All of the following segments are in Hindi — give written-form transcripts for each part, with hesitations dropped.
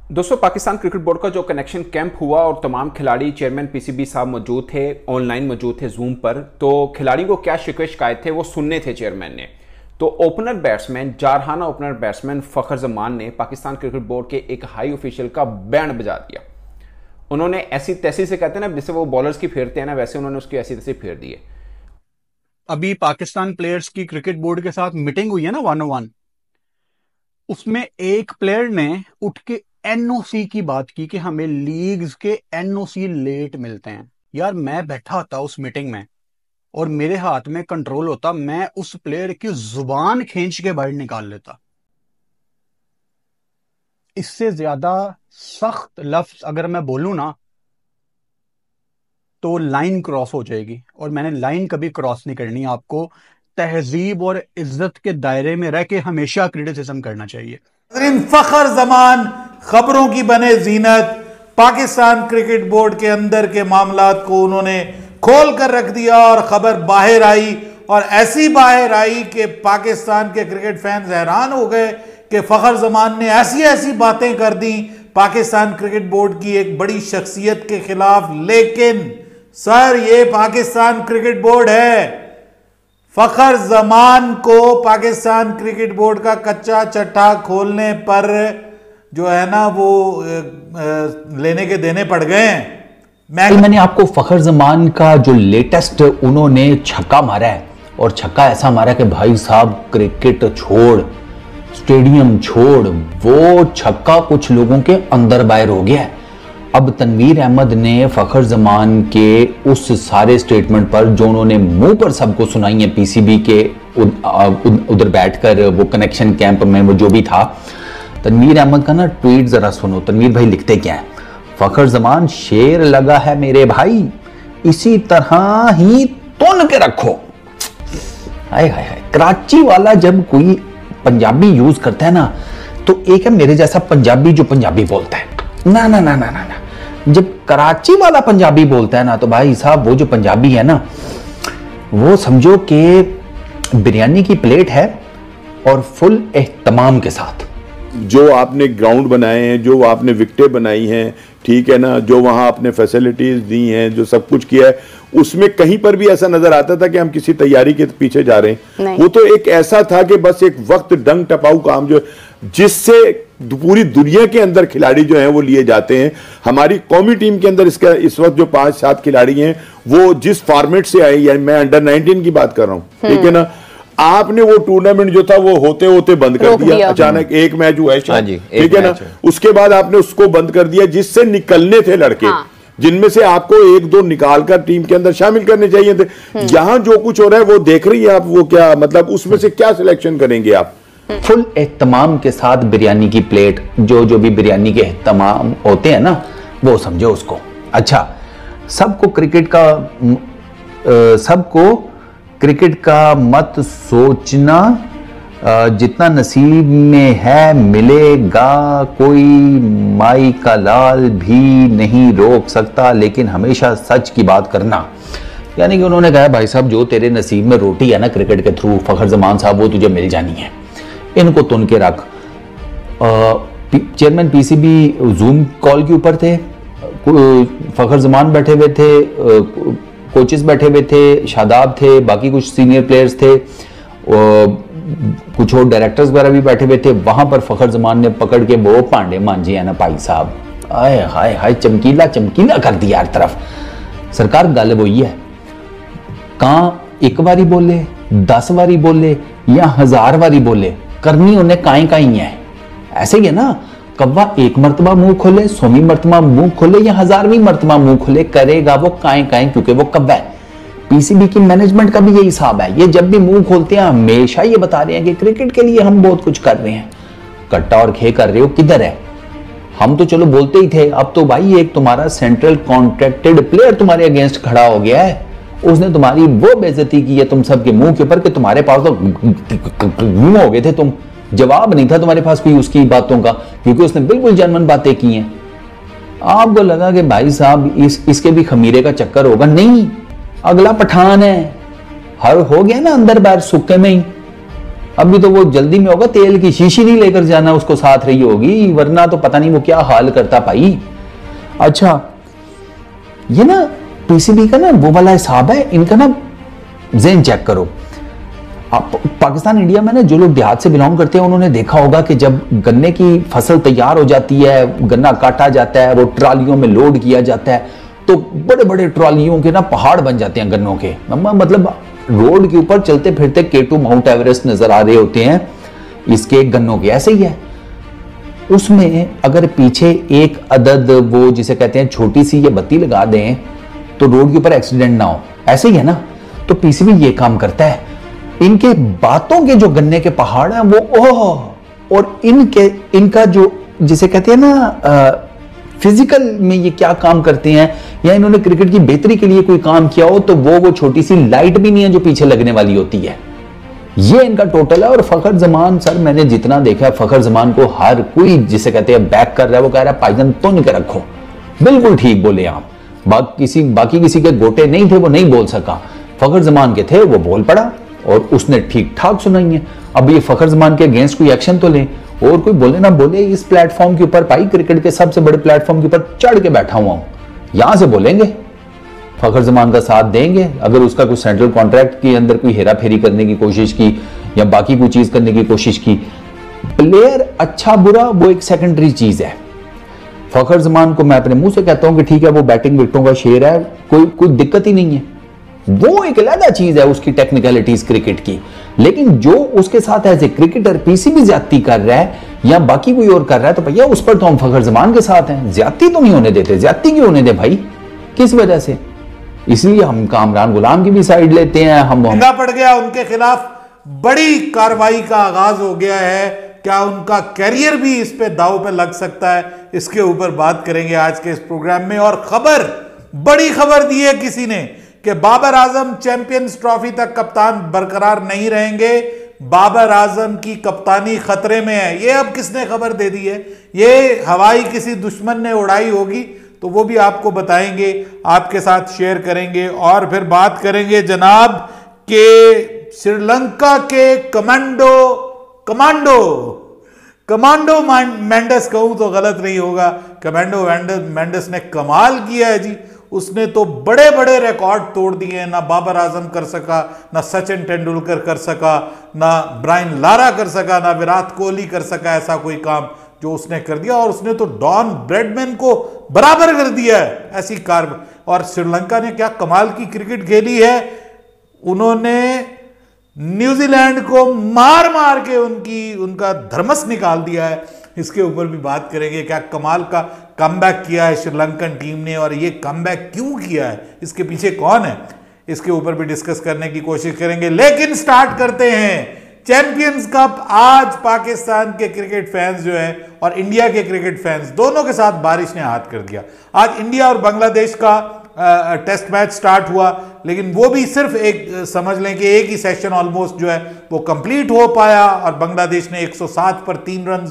दोस्तों, पाकिस्तान क्रिकेट बोर्ड का जो कनेक्शन कैंप हुआ और तमाम खिलाड़ी, चेयरमैन पीसीबी साहब मौजूद थे, ऑनलाइन मौजूद थे जूम पर। तो खिलाड़ियों को क्या शिकायत थे वो सुनने थे चेयरमैन ने। तो ओपनर बैट्समैन, जारहाना ओपनर बैट्समैन फखर जमान ने पाकिस्तान क्रिकेट बोर्ड के एक हाई ऑफिशियल का बैंड बजा दिया। उन्होंने ऐसी तैसी से, कहते हैं ना, जैसे वो बॉलर्स की फेरते हैं ना, वैसे उन्होंने उसकी ऐसी तैसी फेर दी है। अभी पाकिस्तान प्लेयर्स की क्रिकेट बोर्ड के साथ मीटिंग हुई है ना 101, उसमें एक प्लेयर ने उठ के एनओसी की बात की कि हमें लीग्स के एनओसी लेट मिलते हैं। यार, मैं बैठा था उस मीटिंग में और मेरे हाथ में कंट्रोल होता, मैं उस प्लेयर की जुबान खींच के बाहर निकाल लेता। इससे ज्यादा सख्त लफ्ज अगर मैं बोलूं ना तो लाइन क्रॉस हो जाएगी, और मैंने लाइन कभी क्रॉस नहीं करनी। आपको तहजीब और इज्जत के दायरे में रह के हमेशा क्रिटिसिज्म करना चाहिए। फखर जमान खबरों की बने जीनत, पाकिस्तान क्रिकेट बोर्ड के अंदर के मामलात को उन्होंने खोल कर रख दिया और खबर बाहर आई, और ऐसी बाहर आई कि पाकिस्तान के क्रिकेट फैंस हैरान हो गए कि फखर जमान ने ऐसी ऐसी बातें कर दी पाकिस्तान क्रिकेट बोर्ड की एक बड़ी शख्सियत के खिलाफ। लेकिन सर, ये पाकिस्तान क्रिकेट बोर्ड है। फखर जमान को पाकिस्तान क्रिकेट बोर्ड का कच्चा चट्टा खोलने पर जो है ना वो लेने के देने पड़ गए हैं। मैंने आपको फखर जमान का जो लेटेस्ट उन्होंने छक्का मारा है, और छक्का ऐसा मारा कि भाई साहब क्रिकेट छोड़, स्टेडियम छोड़, वो छक्का कुछ लोगों के अंदर बाहर हो गया है। अब तनवीर अहमद ने फखर जमान के उस सारे स्टेटमेंट पर जो उन्होंने मुंह पर सबको सुनाई है पीसीबी के उधर बैठकर, वो कनेक्शन कैंप में वो जो भी था, तनवीर अहमद का ना ट्वीट जरा सुनो। तनवीर भाई लिखते क्या है? फखर जमान शेर लगा है मेरे भाई, इसी तरह ही तुन के रखो। हाय हाय हाय, कराची वाला जब कोई पंजाबी यूज करता है ना, तो एक है मेरे जैसा पंजाबी जो पंजाबी बोलता है, ना ना ना ना ना ना, जब कराची वाला पंजाबी बोलता है ना, तो भाई साहब वो जो पंजाबी है ना, वो समझो कि बिरयानी की प्लेट है और फुल एहतमाम के साथ। जो आपने ग्राउंड बनाए हैं, जो आपने विकेटें बनाई हैं, ठीक है ना, जो वहां आपने फैसिलिटीज दी हैं, जो सब कुछ किया है, उसमें कहीं पर भी ऐसा नजर आता था कि हम किसी तैयारी के पीछे जा रहे हैं? वो तो एक ऐसा था कि बस एक वक्त डंग टपाऊ काम जो जिससे पूरी दुनिया के अंदर खिलाड़ी जो हैं वो लिए जाते हैं। हमारी कौमी टीम के अंदर इसका इस वक्त जो 5-7 खिलाड़ी हैं वो जिस फॉर्मेट से आए, यानी मैं अंडर 19 की बात कर रहा हूं, ठीक है ना, आपने वो टूर्नामेंट जो था वो होते होते बंद कर दिया। अचानक एक मैच हुआ है, ठीक है ना, उसके बाद आपने उसको बंद कर दिया, जिससे निकलने थे लड़के, जिनमें से आपको 1-2 निकालकर टीम के अंदर शामिल करने चाहिए थे। यहां जो कुछ हो रहा है वो देख रही है आप, वो क्या मतलब उसमें से क्या सिलेक्शन करेंगे आप? फुल एहतमाम के साथ बिरयानी की प्लेट, जो भी बिरयानी के एहतमाम होते हैं ना, वो समझो उसको। अच्छा, सबको क्रिकेट का मत सोचना, जितना नसीब में है मिलेगा, कोई माई का लाल भी नहीं रोक सकता, लेकिन हमेशा सच की बात करना। यानी कि उन्होंने कहा भाई साहब, जो तेरे नसीब में रोटी है ना क्रिकेट के थ्रू, फखर जमान साहब, वो तुझे मिल जानी है, इनको तुन के रख। चेयरमैन पीसीबी जूम कॉल के ऊपर थे, फखर जमान बैठे हुए थे, कोचेस बैठे हुए थे, शादाब थे, बाकी कुछ सीनियर प्लेयर्स थे, कुछ और डायरेक्टर्स वगैरह भी बैठे हुए थे। वहां पर फखर जमान ने पकड़ के वो पांडे मांझे है ना भाई साहब, आए हाय हाय, चमकीला चमकीला कर दिया हर तरफ। सरकार गल वही है, कहां एक बारी बोले, 10 बारी बोले या 1000 बारी बोले, करनी उन्हें काई काई है। ऐसे ही है ना, कव्वा एक मर्तबा मुंह खोले, 100वीं मर्तबा मुंह खोले या 1000वीं मर्तबा मुंह खोले, करेगा वो काई काई, क्योंकि वो कव्वा है। पीसीबी की मैनेजमेंट का भी यही हिसाब है, ये जब भी मुंह खोलते हैं हमेशा ये बता रहे हैं कि क्रिकेट के लिए हम बहुत कुछ कर रहे हैं। कट्टा और खे कर रहे हो, किधर है? हम तो चलो बोलते ही थे, अब तो भाई एक तुम्हारा सेंट्रल कॉन्ट्रैक्टेड प्लेयर तुम्हारे अगेंस्ट खड़ा हो गया है, उसने तुम्हारी वो बेइज्जती की है तुम सबके मुंह के ऊपर कि तुम्हारे पास तो गुम हो गए थे तुम, जवाब नहीं था तुम्हारे पास कोई उसकी बातों का, क्योंकि उसने बिल्कुल जेन्युइन बातें की हैं। आपको लगा कि भाई साहब इसके भी खमीरे का चक्कर होगा, नहीं, अगला पठान है, हर हो गया ना अंदर बाहर सुक्के में ही। अभी तो वो जल्दी में होगा, तेल की शीशी नहीं लेकर जाना, उसको साथ रही होगी, वरना तो पता नहीं वो क्या हाल करता भाई। अच्छा ये ना पीसीबी का ना वो वाला हिसाब है इनका ना, ज़हन चेक करो आप। पाकिस्तान इंडिया में ना जो लोग देहात से बिलोंग करते हैं उन्होंने देखा होगा कि जब गन्ने की फसल तैयार हो जाती है, गन्ना काटा जाता है, वो ट्रालियों में लोड किया जाता है, तो बड़े बड़े ट्रालियों के ना पहाड़ बन जाते हैं गन्नों के। मतलब रोड के ऊपर चलते फिरते K2 माउंट एवरेस्ट नजर आ रहे होते हैं इसके गन्नों के। ऐसे ही है, उसमें अगर पीछे एक अदद वो जिसे कहते हैं छोटी सी ये बत्ती लगा दें तो रोड के ऊपर एक्सीडेंट ना हो, ऐसे ही है ना। तो पीसीबी ये काम करता है, इनके बातों के जो गन्ने के पहाड़ हैं वो ओह, और इनका जो जिसे कहते हैं ना फिजिकल में ये क्या काम करते हैं, या इन्होंने क्रिकेट की बेहतरी के लिए कोई काम किया हो तो वो छोटी सी लाइट भी नहीं है जो पीछे लगने वाली होती है, ये इनका टोटल है। और फखर जमान सर मैंने जितना देखा, फखर जमान को हर कोई जिसे कहते हैं बैक कर रहा है, वो कह रहा है पायजन तो नहीं कर रखो, बिल्कुल ठीक बोले आप। बाकी किसी के गोटे नहीं थे वो नहीं बोल सका, फखर जमान के थे वो बोल पड़ा और उसने ठीक ठाक सुनाई है। अब ये फखर जमान के अगेंस्ट कोई एक्शन तो ले, और कोई बोले ना बोले, इस प्लेटफॉर्म के ऊपर भाई क्रिकेट के सबसे बड़े प्लेटफॉर्म के ऊपर चढ़ के बैठा हुआ हूं, यहां से बोलेंगे, फखर जमान का साथ देंगे। अगर उसका कोई सेंट्रल कॉन्ट्रैक्ट के अंदर कोई हेरा फेरी करने की कोशिश की या बाकी कोई चीज करने की कोशिश की, प्लेयर अच्छा बुरा वो एक सेकेंडरी चीज है। फखर जमान को मैं अपने मुंह से कहता हूं कि ठीक है वो बैटिंग विकेटों का शेर है, कोई दिक्कत ही नहीं है, वो एक अलग चीज है उसकी टेक्निकलिटीज क्रिकेट की। लेकिन जो उसके साथ एज ए क्रिकेटर पीसीबी ज्यादती कर रहा है या बाकी कोई और कर रहा है तो भैया उस पर तो हम फखर जमान के साथ हैं, ज्यादती तो नहीं होने देते। ज्यादती क्यों होने दे भाई, किस वजह से? इसलिए हम कामरान गुलाम की भी साइड लेते हैं। हम महंगा पड़ गया, उनके खिलाफ बड़ी कार्रवाई का आगाज हो गया है, क्या उनका कैरियर भी इस पे दांव पे लग सकता है, इसके ऊपर बात करेंगे आज के इस प्रोग्राम में। और बड़ी खबर दी है किसी ने कि बाबर आजम चैंपियंस ट्रॉफी तक कप्तान बरकरार नहीं रहेंगे, बाबर आजम की कप्तानी खतरे में है। ये अब किसने खबर दे दी है? ये हवाई किसी दुश्मन ने उड़ाई होगी, तो वो भी आपको बताएंगे, आपके साथ शेयर करेंगे। और फिर बात करेंगे जनाब के श्रीलंका के कमांडो मेंडिस, कहूं तो गलत नहीं होगा, कमांडो मेंडिस ने कमाल किया है जी। उसने तो बड़े बड़े रिकॉर्ड तोड़ दिए, ना बाबर आजम कर सका, ना सचिन तेंदुलकर कर सका, ना ब्रायन लारा कर सका, ना विराट कोहली कर सका ऐसा कोई काम जो उसने कर दिया। और उसने तो डॉन ब्रैडमैन को बराबर कर दिया है ऐसी कार। और श्रीलंका ने क्या कमाल की क्रिकेट खेली है, उन्होंने न्यूजीलैंड को मार मार के उनका धर्मस निकाल दिया है। इसके ऊपर भी बात करेंगे, क्या कमाल का कमबैक किया है श्रीलंकन टीम ने, और ये कमबैक क्यों किया है, इसके पीछे कौन है, इसके ऊपर भी डिस्कस करने की कोशिश करेंगे। लेकिन स्टार्ट करते हैं चैंपियंस कप। आज पाकिस्तान के क्रिकेट फैंस जो हैं और इंडिया के क्रिकेट फैंस दोनों के साथ बारिश ने हाथ कर दिया। आज इंडिया और बांग्लादेश का टेस्ट मैच स्टार्ट हुआ, लेकिन वो भी सिर्फ एक समझ लें कि एक ही सेशन ऑलमोस्ट जो है वो कंप्लीट हो पाया, और बांग्लादेश ने 107 पर 3 रन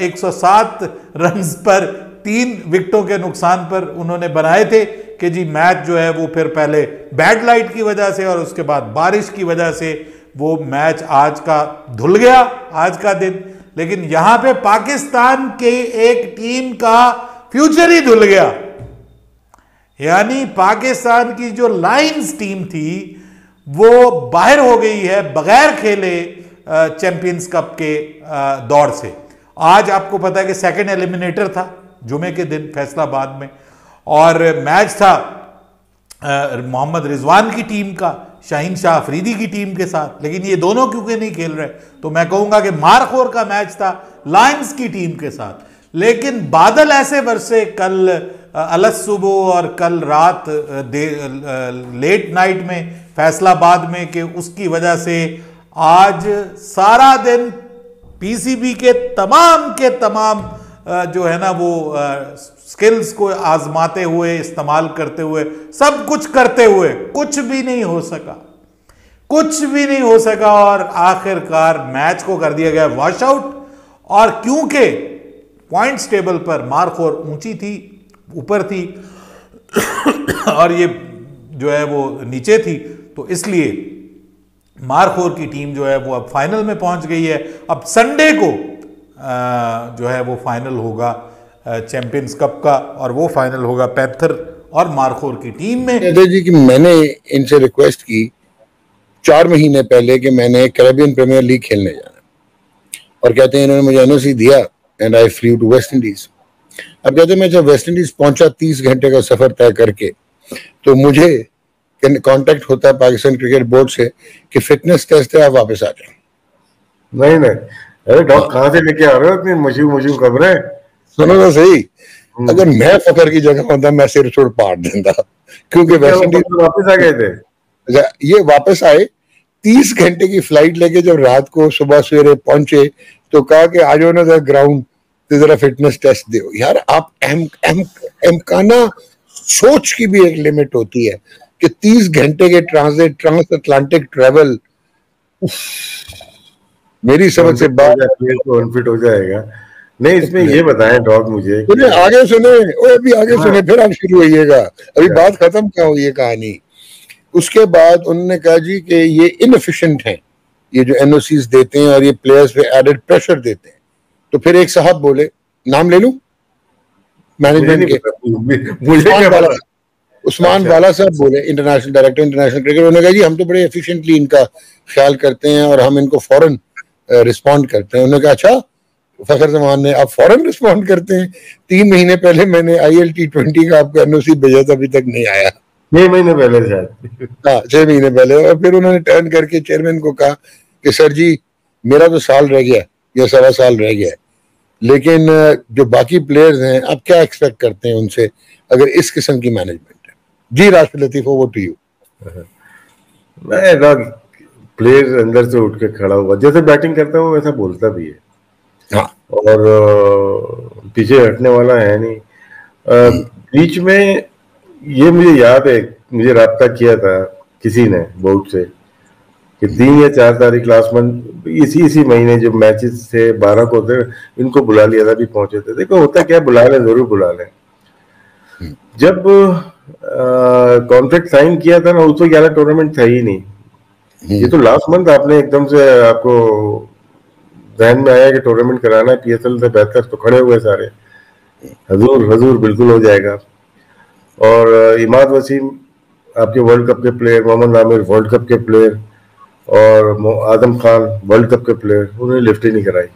107 रन पर 3 विकेटों के नुकसान पर उन्होंने बनाए थे कि जी मैच जो है वो फिर पहले बैड लाइट की वजह से और उसके बाद बारिश की वजह से वो मैच आज का धुल गया, आज का दिन। लेकिन यहां पे पाकिस्तान के एक टीम का फ्यूचर ही धुल गया, यानी पाकिस्तान की जो लायंस टीम थी वो बाहर हो गई है बगैर खेले चैंपियंस कप के दौर से। आज आपको पता है कि सेकंड एलिमिनेटर था जुमे के दिन फैसलाबाद में, और मैच था मोहम्मद रिजवान की टीम का शाहीन शाह अफरीदी की टीम के साथ। लेकिन ये दोनों क्योंकि नहीं खेल रहे, तो मैं कहूंगा कि मारखोर का मैच था लायंस की टीम के साथ। लेकिन बादल ऐसे बरसे कल अलस सुबह और कल रात लेट नाइट में फैसलाबाद में, कि उसकी वजह से आज सारा दिन पीसीबी के तमाम जो है ना वो स्किल्स को आजमाते हुए, इस्तेमाल करते हुए, सब कुछ करते हुए कुछ भी नहीं हो सका, और आखिरकार मैच को कर दिया गया वॉश आउट। और क्योंकि पॉइंट्स टेबल पर मारखोर ऊंची थी, ऊपर थी और ये जो है वो नीचे थी, तो इसलिए मारखोर की टीम जो है वो अब फाइनल में पहुंच गई है। अब संडे को जो है वो फाइनल होगा चैंपियंस कप का, और वो फाइनल होगा पैंथर और मारखोर की टीम में। कहते जी कि मैंने इनसे रिक्वेस्ट की 4 महीने पहले कि मैंने कैरेबियन प्रीमियर लीग खेलने जाना, और कहते हैं इन्होंने मुझे एनओसी दिया and I flee to West Indies. अब कहते हैं मैं जब वेस्ट इंडीज पहुंचा 30 घंटे का सफर तय करके, तो मुझे कांटेक्ट होता है पाकिस्तान क्रिकेट बोर्ड से कि फिटनेस टेस्ट है, आप वापस आ जाए। नहीं नहीं, अरे डॉक्टर कहाँ से लेके आ रहे हो इतनी मशहूर खबरें? सुनो ना सही, अगर मैं फकर की जगह होता मैं सिर छोड़ पाट देता, क्योंकि वेस्ट इंडीज वापस आ गए थे। ये वापस आए 30 घंटे की फ्लाइट लेके, जब रात को सुबह सवेरे पहुंचे तो कहा कि आ जाओ ना ग्राउंड तो जरा फिटनेस टेस्ट दो। यार आप एमकाना सोच की भी एक लिमिट होती है कि 30 घंटे के ट्रांस अटलांटिक ट्रेवल, मेरी समझ से बात अनफिट हो जाएगा। नहीं, इसमें ये बताएं डॉग मुझे, आगे सुने, अभी आगे सुने, फिर आप शुरू होइएगा, अभी बात खत्म क्या हुई है कहानी। उसके बाद उन्होंने कहा जी कि ये इनएफिशिएंट हैं, ये जो एनओसीज देते हैं और ये प्लेयर्स पे एडेड प्रेशर देते हैं। तो फिर एक साहब बोले, नाम ले लूं मैनेजमेंट के, मुझे उस्मान वाला साहब बोले, इंटरनेशनल डायरेक्टर इंटरनेशनल क्रिकेट। उन्होंने कहा जी हम तो बड़े एफिशिएंटली इनका ख्याल करते हैं और हम इनको फौरन रिस्पॉन्ड करते हैं। उन्होंने कहा अच्छा फखर जमान ने, आप फौरन रिस्पॉन्ड करते हैं? 3 महीने पहले मैंने ILT20 का आपको एनओसी भेजा था, अभी तक नहीं आया। 6 महीने पहले शायद, हाँ 6 महीने पहले। और फिर उन्होंने टर्न करके चेयरमैन को कहा कि सर जी मेरा तो साल रह गया या 1.25 साल रह गया है, लेकिन जो बाकी प्लेयर्स हैं आप क्या एक्सपेक्ट करते हैं उनसे अगर इस किस्म की मैनेजमेंट है? जी Rashid Latif, over to you. मैं प्लेयर अंदर से उठ के खड़ा हुआ, जैसे बैटिंग करता हूँ वैसा बोलता भी है, हाँ, और पीछे हटने वाला है नहीं। बीच में ये मुझे याद है, मुझे राब्ता किया था किसी ने बोर्ड से कि 3 या 4 तारीख लास्ट मंथ इसी महीने जो मैचेस थे 12 को थे, इनको बुला लिया था, भी पहुंचे थे। देखो होता क्या, बुला लें, जरूर बुला लें। जब कॉन्ट्रैक्ट साइन किया था ना, उस वक्त 11 टूर्नामेंट था ही नहीं। ये तो लास्ट मंथ आपने एकदम से आपको ध्यान में आया कि टूर्नामेंट कराना है PSL से बेहतर, तो खड़े हुए सारे, हजूर बिल्कुल हो जाएगा। और इमाद वसीम आपके वर्ल्ड कप के player, Mohammad Amir world cup के प्लेयर, और आदम खान वर्ल्ड कप के प्लेयर, उन्होंने लिफ्ट ही नहीं कराई।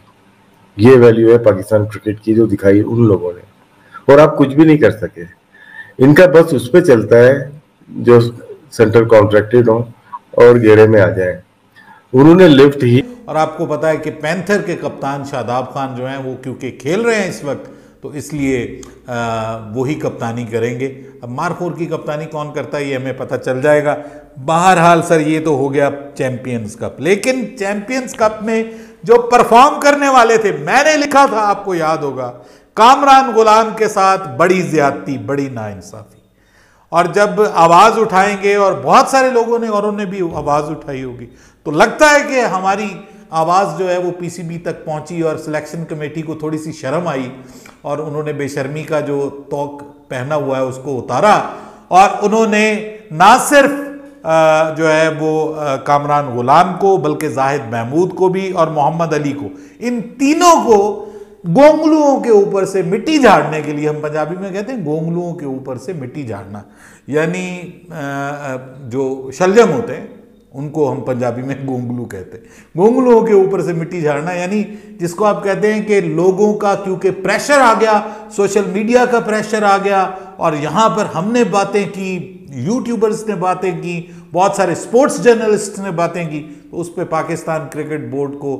ये वैल्यू है पाकिस्तान क्रिकेट की जो दिखाई उन लोगों ने, और आप कुछ भी नहीं कर सके। इनका बस उस पर चलता है जो सेंट्रल कॉन्ट्रैक्टेड हो और घेरे में आ जाए, उन्होंने लिफ्ट ही। और आपको पता है कि पैंथर के कप्तान शादाब खान जो हैं वो क्योंकि खेल रहे हैं इस वक्त, तो इसलिए वो ही कप्तानी करेंगे। अब मारखोर की कप्तानी कौन करता है ये हमें पता चल जाएगा। बहरहाल सर ये तो हो गया चैंपियंस कप, लेकिन चैंपियंस कप में जो परफॉर्म करने वाले थे, मैंने लिखा था आपको याद होगा, कामरान गुलाम के साथ बड़ी ज्यादती, बड़ी नाइंसाफी। और जब आवाज उठाएंगे, और बहुत सारे लोगों ने और उन्होंने भी आवाज उठाई होगी, तो लगता है कि हमारी आवाज़ जो है वो PCB तक पहुंची और सिलेक्शन कमेटी को थोड़ी सी शर्म आई और उन्होंने बेशर्मी का जो तौक पहना हुआ है उसको उतारा, और उन्होंने ना सिर्फ जो है वो कामरान गुलाम को, बल्कि जाहिद महमूद को भी और मोहम्मद अली को, इन तीनों को गोंगलुओं के ऊपर से मिट्टी झाड़ने के लिए, हम पंजाबी में कहते हैं गोंगलुओं के ऊपर से मिट्टी झाड़ना, यानी जो शलजम होते हैं उनको हम पंजाबी में गोंगलू कहते हैं। गोंगलुओं के ऊपर से मिट्टी झाड़ना, यानी जिसको आप कहते हैं कि लोगों का क्योंकि प्रेशर आ गया, सोशल मीडिया का प्रेशर आ गया, और यहाँ पर हमने बातें की, यूट्यूबर्स ने बातें की, बहुत सारे स्पोर्ट्स जर्नलिस्ट ने बातें की, तो उस पर पाकिस्तान क्रिकेट बोर्ड को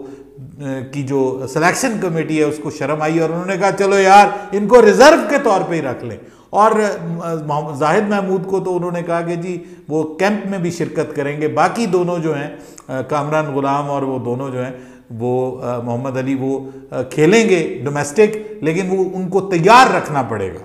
की जो सिलेक्शन कमेटी है उसको शर्म आई, और उन्होंने कहा चलो यार इनको रिजर्व के तौर पे ही रख लें। और जाहिद महमूद को तो उन्होंने कहा कि जी वो कैंप में भी शिरकत करेंगे। बाकी दोनों जो हैं कामरान गुलाम और वो दोनों जो हैं वो मोहम्मद अली, वो खेलेंगे डोमेस्टिक, लेकिन वो उनको तैयार रखना पड़ेगा।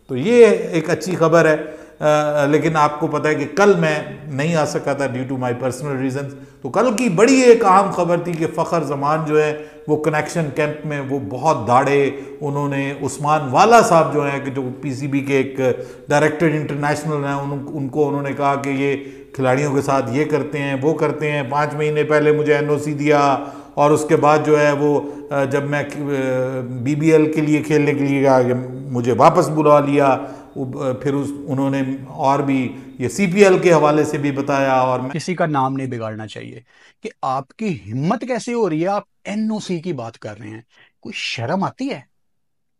तो ये एक अच्छी खबर है। लेकिन आपको पता है कि कल मैं नहीं आ सका था due to my personal reasons. तो कल की बड़ी एक अहम खबर थी कि फ़खर जमान जो है वो कनेक्शन कैंप में वो बहुत दाढ़े, उन्होंने उस्मान वाला साहब जो हैं कि जो PCB के एक डायरेक्टर इंटरनेशनल हैं, उनको उन्होंने कहा कि ये खिलाड़ियों के साथ ये करते हैं वो करते हैं, 5 महीने पहले मुझे एनओसी दिया और उसके बाद जो है वो जब मैं बीबीएल के लिए खेलने के लिए गया मुझे वापस बुला लिया। फिर उन्होंने और भी ये सीपीएल के हवाले से भी बताया। और किसी का नाम नहीं बिगाड़ना चाहिए कि आपकी हिम्मत कैसे हो रही है, आप एनओसी की बात कर रहे हैं। कोई शर्म आती है?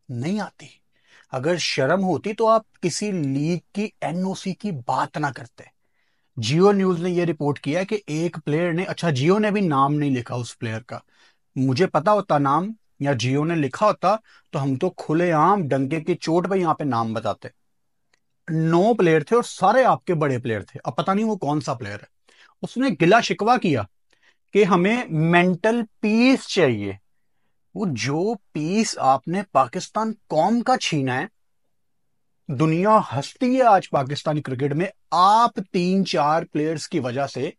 नहीं आती। अगर शर्म होती तो आप किसी लीग की एनओसी की बात ना करते। जियो न्यूज ने यह रिपोर्ट किया कि एक प्लेयर ने, अच्छा जियो ने भी नाम नहीं लिखा उस प्लेयर का, मुझे पता होता नाम या जियो ने लिखा होता तो हम तो खुलेआम डंके की चोट पे यहां पे नाम बताते। 9 प्लेयर थे और सारे आपके बड़े प्लेयर थे। अब पता नहीं वो कौन सा प्लेयर है। उसने गिला शिकवा किया कि हमें मेंटल पीस चाहिए। वो जो पीस आपने पाकिस्तान कौम का छीना है, दुनिया हंसती है आज पाकिस्तानी क्रिकेट में। आप 3-4 प्लेयर्स की वजह से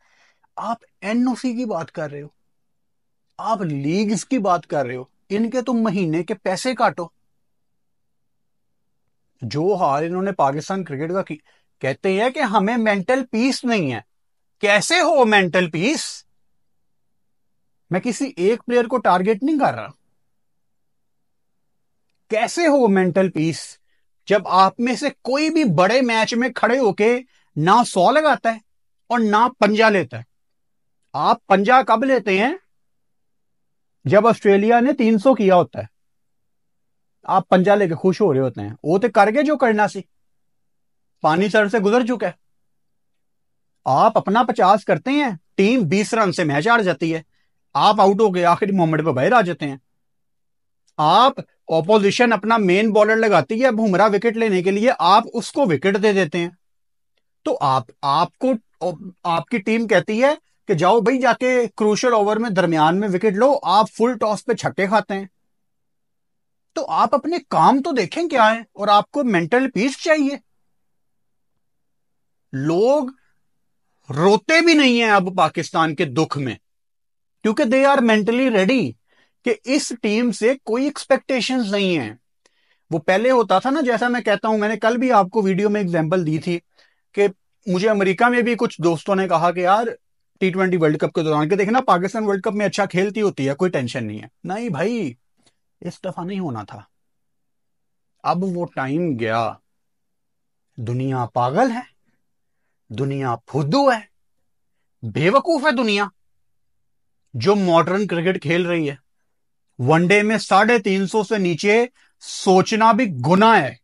आप एनओसी की बात कर रहे हो, आप लीग्स की बात कर रहे हो। इनके तुम महीने के पैसे काटो। जो हाल इन्होंने पाकिस्तान क्रिकेट का कहते हैं कि हमें मेंटल पीस नहीं है। कैसे हो मेंटल पीस? मैं किसी एक प्लेयर को टारगेट नहीं कर रहा। कैसे हो मेंटल पीस जब आप में से कोई भी बड़े मैच में खड़े होके ना 100 लगाता है और ना पंजा लेता है? आप पंजा कब लेते हैं? जब ऑस्ट्रेलिया ने 300 किया होता है, आप पंजा लेके खुश हो रहे होते हैं। वो तो करके जो करना सी, पानी सर से गुजर चुका है। आप अपना 50 करते हैं, टीम 20 रन से मैच हार जाती है, आप आउट हो गए, आखिरी मोमेंट पे बाहर आ जाते हैं। आप ऑपोजिशन अपना मेन बॉलर लगाती है बुमराह विकेट लेने के लिए, आप उसको विकेट दे देते हैं। तो आपको आपकी टीम कहती है कि जाओ भाई जाके क्रूशियल ओवर में दरमियान में विकेट लो, आप फुल टॉस पे छक्के खाते हैं। तो आप अपने काम तो देखें क्या है, और आपको मेंटल पीस चाहिए। लोग रोते भी नहीं है अब पाकिस्तान के दुख में, क्योंकि दे आर मेंटली रेडी कि इस टीम से कोई एक्सपेक्टेशंस नहीं है। वो पहले होता था ना, जैसा मैं कहता हूं, मैंने कल भी आपको वीडियो में एग्जांपल दी थी कि मुझे अमेरिका में भी कुछ दोस्तों ने कहा कि यार T20 वर्ल्ड कप के दौरान के देखना पाकिस्तान वर्ल्ड कप में अच्छा खेलती होती है, कोई टेंशन नहीं है। नहीं भाई, इस दफा नहीं होना था। अब वो टाइम गया। दुनिया पागल है, दुनिया फुद्दू है, बेवकूफ है दुनिया जो मॉडर्न क्रिकेट खेल रही है। वनडे में 350 से नीचे सोचना भी गुनाह है,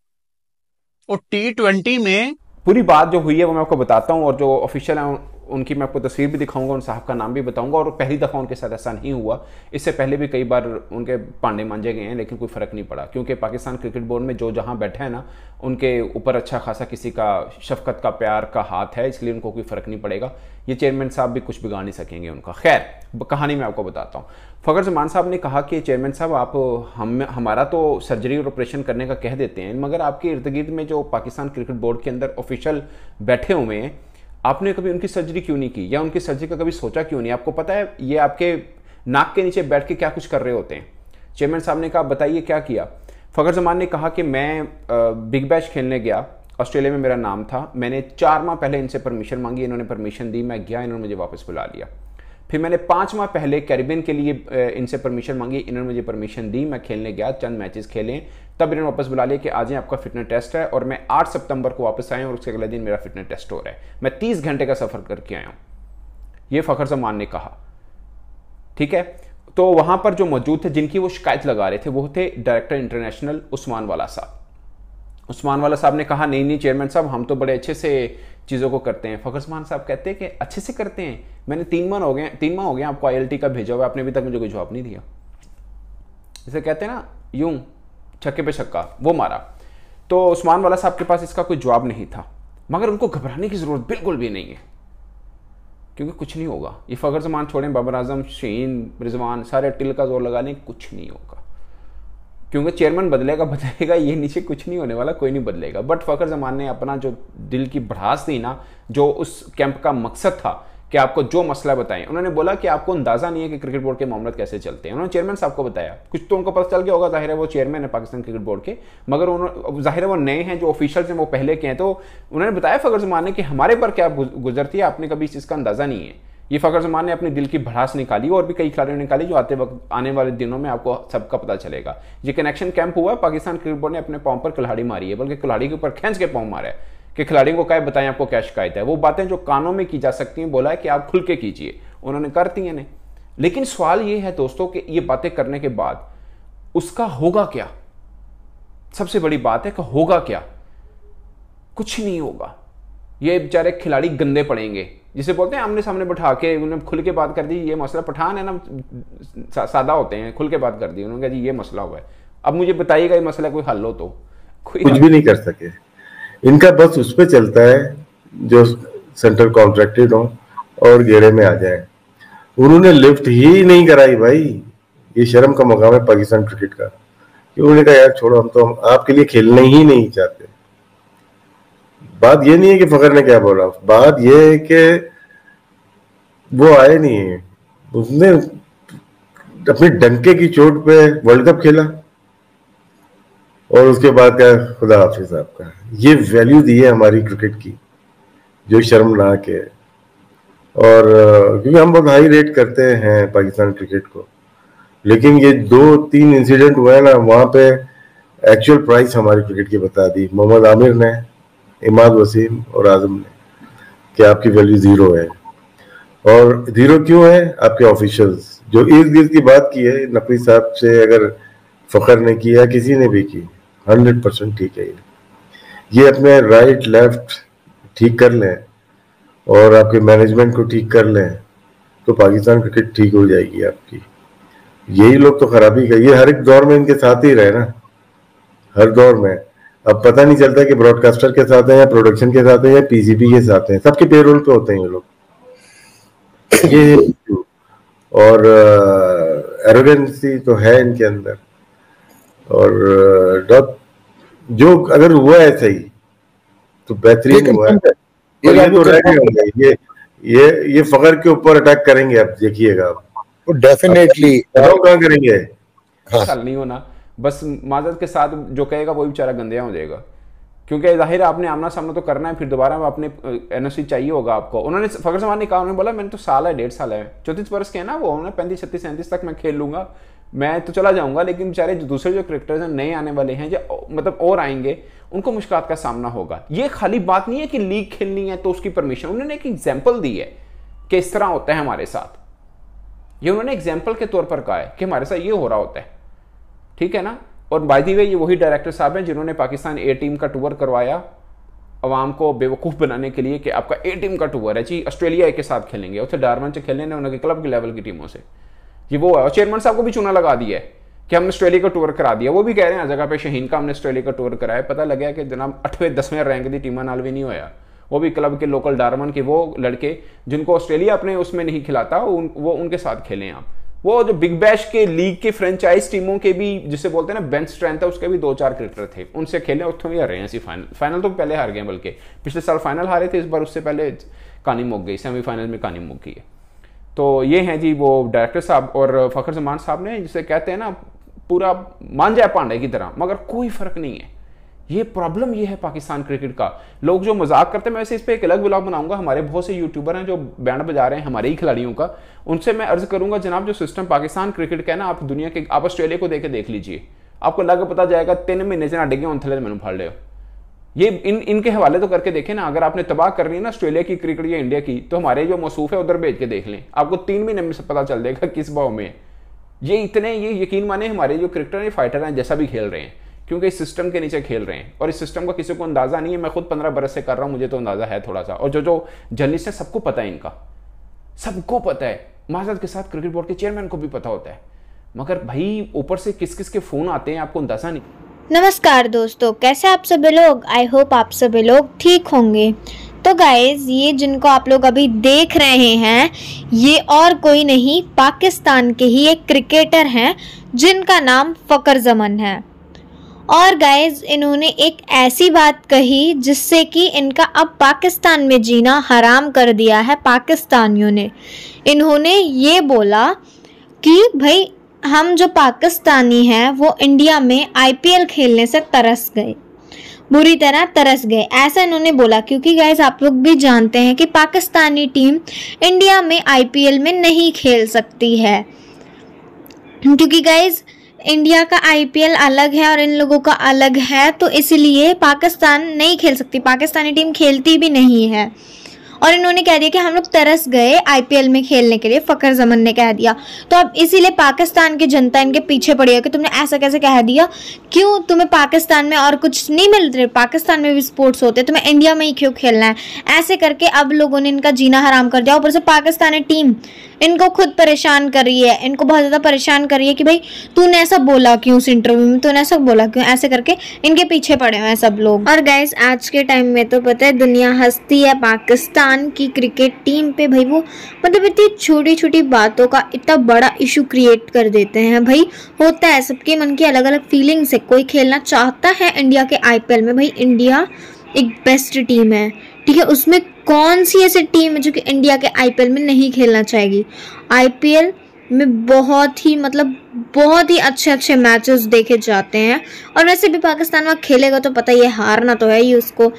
और T20 में पूरी बात जो हुई है वो मैं आपको बताता हूं, और जो ऑफिशियल है उनकी मैं आपको तस्वीर भी दिखाऊंगा, उन साहब का नाम भी बताऊंगा। और पहली दफ़ा उनके साथ ऐसा नहीं हुआ, इससे पहले भी कई बार उनके पांडे मांजे गए हैं, लेकिन कोई फ़र्क नहीं पड़ा, क्योंकि पाकिस्तान क्रिकेट बोर्ड में जो जहां बैठे हैं ना, उनके ऊपर अच्छा खासा किसी का शफकत का प्यार का हाथ है, इसलिए उनको कोई फ़र्क नहीं पड़ेगा। ये चेयरमैन साहब भी कुछ बिगाड़ नहीं सकेंगे उनका। खैर, कहानी मैं आपको बताता हूँ। फ़खर जमान साहब ने कहा कि चेयरमैन साहब आप हमारा तो सर्जरी और ऑपरेशन करने का कह देते हैं, मगर आपके इर्द गिर्द में जो पाकिस्तान क्रिकेट बोर्ड के अंदर ऑफिशियल बैठे हुए हैं, आपने कभी उनकी सर्जरी क्यों नहीं की, या उनकी सर्जरी का कभी सोचा क्यों नहीं? आपको पता है ये आपके नाक के नीचे बैठ के क्या कुछ कर रहे होते हैं? चेयरमैन साहब ने कहा बताइए क्या किया। फ़खर जमान ने कहा कि मैं बिग बैश खेलने गया, ऑस्ट्रेलिया में मेरा नाम था, मैंने 4 माह पहले इनसे परमिशन मांगी, इन्होंने परमिशन दी, मैं गया, इन्होंने मुझे वापस बुला लिया। फिर मैंने 5 माह पहले कैरिबियन के लिए इनसे परमिशन मांगी, इन्होंने मुझे परमिशन दी, मैं खेलने गया, चंद मैचेस खेले, तब इन्होंने वापस बुला लिया कि आज ही आपका फिटनेस टेस्ट है, और मैं 8 सितंबर को वापस आया और उसके अगले दिन मेरा फिटनेस टेस्ट हो रहा है। मैं 30 घंटे का सफर करके आया हूं, यह फ़खर जमान ने कहा। ठीक है, तो वहां पर जो मौजूद थे, जिनकी वो शिकायत लगा रहे थे, वो थे डायरेक्टर इंटरनेशनल उस्मान वाला साहब। उस्मान वाला साहब ने कहा नहीं चेयरमैन साहब, हम तो बड़े अच्छे से चीज़ों को करते हैं। फ़खर जमान साहब कहते हैं कि अच्छे से करते हैं, मैंने 3 माह हो गए आपको ILT का भेजा हुआ, आपने अभी तक मुझे कोई जवाब नहीं दिया। जैसे कहते हैं ना, यूं छक्के पे छक्का वो मारा। तो उस्मान वाला साहब के पास इसका कोई जवाब नहीं था, मगर उनको घबराने की जरूरत बिल्कुल भी नहीं है, क्योंकि कुछ नहीं होगा। ये फ़खर जमान छोड़ें, बाबर आजम, शीन, रिजवान, सारे टिल का जोर लगा लें, कुछ नहीं होगा, क्योंकि चेयरमैन बदलेगा, ये नीचे कुछ नहीं होने वाला, कोई नहीं बदलेगा। बट फ़खर जमान ने अपना जो दिल की भड़ास थी ना, जो उस कैंप का मकसद था कि आपको जो मसला बताएं। उन्होंने बोला कि आपको अंदाजा नहीं है कि क्रिकेट बोर्ड के मामले कैसे चलते हैं। उन्होंने चेयरमैन साहब को बताया, कुछ तो उनको पता चल गया होगा, जाहिर है वो चेयरमैन है पाकिस्तान क्रिकेट बोर्ड के, मगर उन्होंने जाहिर है वो नए हैं, जो ऑफिशियल्स हैं वो पहले के हैं। तो उन्होंने बताया फखर जमान ने कि हमारे पर क्या गुजरती है, आपने कभी इस चीज़ का अंदाजा नहीं है। ये फखर जमान ने अपने दिल की भड़ास निकाली और भी कई खिलाड़ियों ने निकाली, जो आते वक्त आने वाले दिनों में आपको सबका पता चलेगा। ये कनेक्शन कैंप हुआ, पाकिस्तान क्रिकेट बोर्ड ने अपने पाँव पर कुल्हाड़ी मारी है, बल्कि कुल्हाड़ी के ऊपर खींच के पाँव मारा है कि खिलाड़ियों को क्या बताएं आपको क्या शिकायत है। वो बातें जो कानों में की जा सकती हैं, बोला है कि आप खुल के कीजिए, उन्होंने करती हैं। लेकिन सवाल ये है दोस्तों कि ये बातें करने के बाद उसका होगा क्या? सबसे बड़ी बात है कि होगा क्या? कुछ नहीं होगा। ये बेचारे खिलाड़ी गंदे पड़ेंगे, जिसे बोलते हैं आमने सामने बैठा के उन्होंने खुल के बात कर दी। ये मसला, पठान है ना, सादा होते हैं, खुल के बात कर दी। उन्होंने कहा जी ये मसला हुआ है, अब मुझे बताइएगा ये मसला कोई हल हो तो। कुछ भी नहीं कर सके इनका, बस उस पर चलता है जो सेंट्रल कॉन्ट्रैक्टेड हो और घेरे में आ जाए। उन्होंने लिफ्ट ही नहीं कराई भाई, ये शर्म का मकाम है पाकिस्तान क्रिकेट का। उन्होंने कहा यार छोड़ो, हम तो आपके लिए खेलने ही नहीं चाहते। बात ये नहीं है कि फखर ने क्या बोला, बात ये है कि वो आए नहीं है, उसने अपने डंके की चोट पे वर्ल्ड कप खेला और उसके बाद क्या खुदा हाफिज आपका। ये वैल्यू दी है हमारी क्रिकेट की जो शर्मनाक है। और क्योंकि हम बहुत हाई रेट करते हैं पाकिस्तान क्रिकेट को, लेकिन ये 2-3 इंसिडेंट हुए ना, वहां पे एक्चुअल प्राइस हमारी क्रिकेट की बता दी मोहम्मद आमिर ने, इमाद वसीम और आजम ने, कि आपकी वैल्यू जीरो है। और जीरो क्यों है? आपके ऑफिशियल्स जो इर्द गिर्द की बात की है नकवी साहब से, अगर फखर ने किया, किसी ने भी की, 100% ठीक है। ये अपने राइट लेफ्ट ठीक कर लें और आपके मैनेजमेंट को ठीक कर लें तो पाकिस्तान क्रिकेट ठीक हो जाएगी आपकी। यही लोग तो खराबी का, ये हर एक दौर में इनके साथ ही रहे ना, हर दौर में। अब पता नहीं चलता कि ब्रॉडकास्टर के साथ हैं या प्रोडक्शन के साथ हैं या पीसीबी के साथ हैं, सबके पेरोल पे होते हैं ये लोग। ये और एरोगेंसी तो है इनके अंदर। और जो अगर हुआ है सही तो बेहतरीन हुआ है। ये फखर के ऊपर अटैक करेंगे, आप देखिएगा, आप डेफिनेटली कहाँ करेंगे। हाँ। नहीं होना, बस माजरत के साथ जो कहेगा वो बेचारा गंदिया हो जाएगा, क्योंकि जाहिर है आपने आमना सामना तो करना है, फिर दोबारा में अपने एनओसी चाहिए होगा आपको। उन्होंने फखर जमान ने कहा, उन्होंने बोला मैंने तो साल है, 1.5 साल है, 34 वर्ष के है ना वो, उन्होंने 35, 36, 37 तक मैं खेल लूंगा, मैं तो चला जाऊंगा। लेकिन बेचारे जो दूसरे जो क्रिकेटर्स हैं, नए आने वाले हैं, जो मतलब और आएंगे, उनको मुश्किलात का सामना होगा। ये खाली बात नहीं है कि लीग खेलनी है तो उसकी परमिशन, उन्होंने एक एग्जाम्पल दी है कि इस तरह होता है हमारे साथ। ये उन्होंने एग्जाम्पल के तौर पर कहा है कि हमारे साथ ये हो रहा होता है, ठीक है ना। और बाय द वे ये वही डायरेक्टर साहब हैं जिन्होंने पाकिस्तान ए टीम का टूर करवाया अवाम को बेवकूफ़ बनाने के लिए कि आपका ए टीम का टूर है जी, ऑस्ट्रेलिया के साथ खेलेंगे, उसे डारवन से खेलने ने उनके क्लब के लेवल की टीमों से। ये वो है, और चेयरमैन साहब को भी चूना लगा दिया है कि हमने ऑस्ट्रेलिया का टूर करा दिया। वो भी कह रहे हैं हर जगह पे शहीन का हमने ऑस्ट्रेलिया का टूर कराया। पता लगा कि जनाब 8वें 10वें रैंक की टीम नाल भी नहीं होया, वो भी क्लब के लोकल डारवन के वो लड़के जिनको ऑस्ट्रेलिया अपने उसमें नहीं खिलाता, वो उनके साथ खेलें आप। वो जो बिग बैश के लीग के फ्रेंचाइज टीमों के भी जिसे बोलते हैं ना बेंच स्ट्रेंथ है, उसके भी 2-4 क्रिकेटर थे, उनसे खेले, उत्थों ही हार रहे हैं। फाइनल तो पहले हार गए, बल्कि पिछले साल फाइनल हारे थे, इस बार उससे पहले कहानी मुक गई, सेमीफाइनल में कहानी मुक गई है। तो ये हैं जी वो डायरेक्टर साहब और फखर जमान साहब ने, जिसे कहते हैं ना पूरा मांझा पांडे की तरह, मगर कोई फर्क नहीं है। ये प्रॉब्लम ये है पाकिस्तान क्रिकेट का। लोग जो मजाक करते हैं, मैं वैसे इस पर एक अलग ब्लॉग बनाऊंगा, हमारे बहुत से यूट्यूबर हैं जो बैंड बजा रहे हैं हमारे ही खिलाड़ियों का, उनसे मैं अर्ज करूंगा जनाब जो सिस्टम पाकिस्तान क्रिकेट का है ना, आप दुनिया के, आप ऑस्ट्रेलिया को देख लीजिए, आपको लग पता जाएगा 3 महीने से ना डिगे उन थले मैंने फाड़ ले। ये इनके हवाले तो करके देखें ना, अगर आपने तबाह करनी है ना ऑस्ट्रेलिया की क्रिकेट या इंडिया की, तो हमारे जो मसूफ है उधर भेज के देख लें, आपको 3 महीने में पता चल जाएगा किस भाव में। ये इतने, ये यकीन माने हमारे जो क्रिकेटर हैं, फाइटर हैं, जैसा भी खेल रहे हैं, क्योंकि इस सिस्टम के नीचे खेल रहे हैं और इस सिस्टम का किसी को अंदाजा नहीं है। मैं खुद 15 बरस से कर रहा हूं, मुझे तो अंदाजा है थोड़ा सा, और जो जर्नलिस्ट है सबको पता है, इनका सबको पता है, माजरत के साथ क्रिकेट बोर्ड के चेयरमैन को भी पता होता है, मगर भाई ऊपर से किस किस के फोन आते हैं आपको अंदाजा नहीं। नमस्कार दोस्तों, कैसे आप सभी लोग? आई होप आप सभी लोग ठीक होंगे। तो गाइज, ये जिनको आप लोग अभी देख रहे हैं, ये और कोई नहीं, पाकिस्तान के ही एक क्रिकेटर हैं जिनका नाम फखर जमान है। और गाइज इन्होंने एक ऐसी बात कही जिससे कि इनका अब पाकिस्तान में जीना हराम कर दिया है पाकिस्तानियों ने। इन्होंने ये बोला कि भाई हम जो पाकिस्तानी हैं वो इंडिया में IPL खेलने से तरस गए, बुरी तरह तरस गए, ऐसा इन्होंने बोला। क्योंकि गाइज आप लोग भी जानते हैं कि पाकिस्तानी टीम इंडिया में IPL में नहीं खेल सकती है, क्योंकि गाइज इंडिया का IPL अलग है और इन लोगों का अलग है, तो इसलिए पाकिस्तान नहीं खेल सकती, पाकिस्तानी टीम खेलती भी नहीं है। और इन्होंने कह दिया कि हम लोग तरस गए IPL में खेलने के लिए, फ़खर ज़मान ने कह दिया। तो अब इसीलिए पाकिस्तान की जनता इनके पीछे पड़ी है कि तुमने ऐसा कैसे कह दिया, क्यों तुम्हें पाकिस्तान में और कुछ नहीं मिल रहे, पाकिस्तान में भी स्पोर्ट्स होते, तुम्हें इंडिया में ही क्यों खेलना है। ऐसे करके अब लोगों ने इनका जीना हराम कर दिया। ऊपर से पाकिस्तानी टीम इनको खुद परेशान कर रही है, इनको बहुत ज़्यादा परेशान कर रही है कि भाई तूने ऐसा बोला क्यों उस इंटरव्यू में, तूने ऐसा बोला क्यों, ऐसे करके इनके पीछे पड़े हुए हैं सब लोग। और गाइस आज के टाइम में तो पता है दुनिया हंसती है पाकिस्तान की क्रिकेट टीम पे। भाई वो मतलब इतनी छोटी छोटी बातों का इतना बड़ा इशू क्रिएट कर देते हैं। भाई होता है, सबके मन की अलग अलग फीलिंग्स है। कोई खेलना चाहता है इंडिया के IPL में, भाई इंडिया एक बेस्ट टीम है, ठीक है, उसमें कौन सी ऐसी टीम है जो कि इंडिया के IPL में नहीं खेलना चाहेगी। IPL में बहुत ही अच्छे अच्छे मैचेस देखे जाते हैं। और वैसे भी पाकिस्तान वहाँ खेलेगा तो पता ही है हारना तो है ही उसको,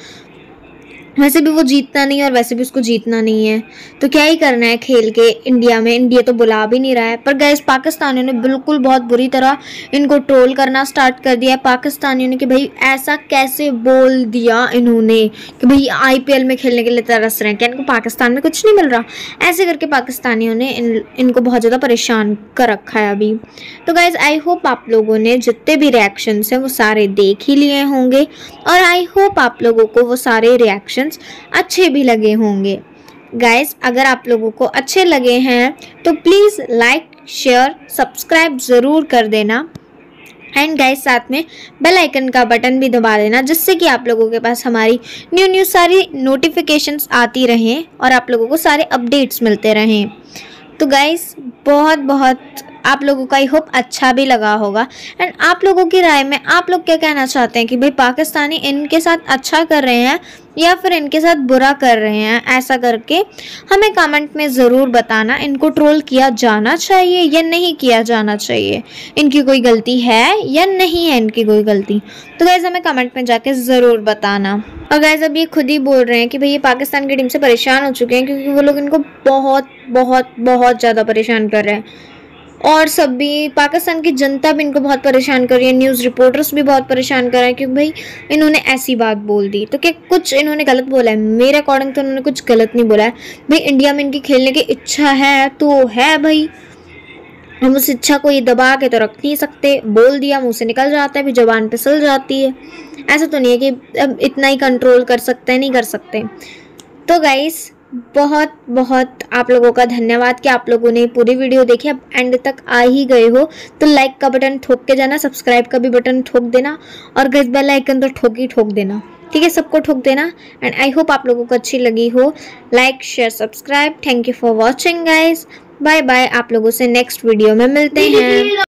वैसे भी वो जीतना नहीं है और वैसे भी उसको जीतना नहीं है, तो क्या ही करना है खेल के इंडिया में। इंडिया तो बुला भी नहीं रहा है। पर गाइस पाकिस्तानियों ने बिल्कुल बहुत बुरी तरह इनको ट्रोल करना स्टार्ट कर दिया है पाकिस्तानियों ने कि भाई ऐसा कैसे बोल दिया इन्होंने कि भाई IPL में खेलने के लिए तरस रहे हैं, क्या इनको पाकिस्तान में कुछ नहीं मिल रहा। ऐसे करके पाकिस्तानियों ने इनको बहुत ज़्यादा परेशान कर रखा है अभी। तो गाइज आई होप आप लोगों ने जितने भी रिएक्शंस हैं वो सारे देख ही लिए होंगे और आई होप आप लोगों को वो सारे रिएक्शन अच्छे भी लगे होंगे। गाइस अगर आप लोगों को अच्छे लगे हैं तो प्लीज़ लाइक शेयर सब्सक्राइब ज़रूर कर देना एंड गाइस साथ में बेल आइकन का बटन भी दबा देना, जिससे कि आप लोगों के पास हमारी न्यू सारी नोटिफिकेशंस आती रहें और आप लोगों को सारे अपडेट्स मिलते रहें। तो गाइस बहुत आप लोगों का आई होप अच्छा भी लगा होगा एंड आप लोगों की राय में आप लोग क्या कहना चाहते हैं कि भाई पाकिस्तानी इनके साथ अच्छा कर रहे हैं या फिर इनके साथ बुरा कर रहे हैं। ऐसा करके हमें कमेंट में ज़रूर बताना, इनको ट्रोल किया जाना चाहिए या नहीं किया जाना चाहिए, इनकी कोई गलती है या नहीं है इनकी कोई गलती। तो गाइस हमें कमेंट में जाके ज़रूर बताना। और गाइस अब ये खुद ही बोल रहे हैं कि भाई ये पाकिस्तान की टीम से परेशान हो चुके हैं क्योंकि वो लोग इनको बहुत ज़्यादा परेशान कर रहे हैं और सब भी पाकिस्तान की जनता भी इनको बहुत परेशान कर रही है, न्यूज़ रिपोर्टर्स भी बहुत परेशान कर रहे हैं क्योंकि भाई इन्होंने ऐसी बात बोल दी। तो क्या कुछ इन्होंने गलत बोला है? मेरे अकॉर्डिंग तो उन्होंने कुछ गलत नहीं बोला है। भाई इंडिया में इनकी खेलने की इच्छा है तो है भाई, हम उस इच्छा को ये दबा के तो रख नहीं सकते। बोल दिया मुँह से निकल जाता है, फिर जबान पे सल जाती है। ऐसा तो नहीं है कि अब इतना ही कंट्रोल कर सकते हैं, नहीं कर सकते। तो गाइस बहुत आप लोगों का धन्यवाद कि आप लोगों ने पूरी वीडियो देखी, अब एंड तक आ ही गए हो तो लाइक का बटन ठोक के जाना, सब्सक्राइब का भी बटन ठोक देना और गाइस बेल आइकन तो ठोक देना, ठीक है, सबको ठोक देना। एंड आई होप आप लोगों को अच्छी लगी हो। Like share subscribe, thank you for watching guys, bye bye. आप लोगों से नेक्स्ट वीडियो में मिलते हैं।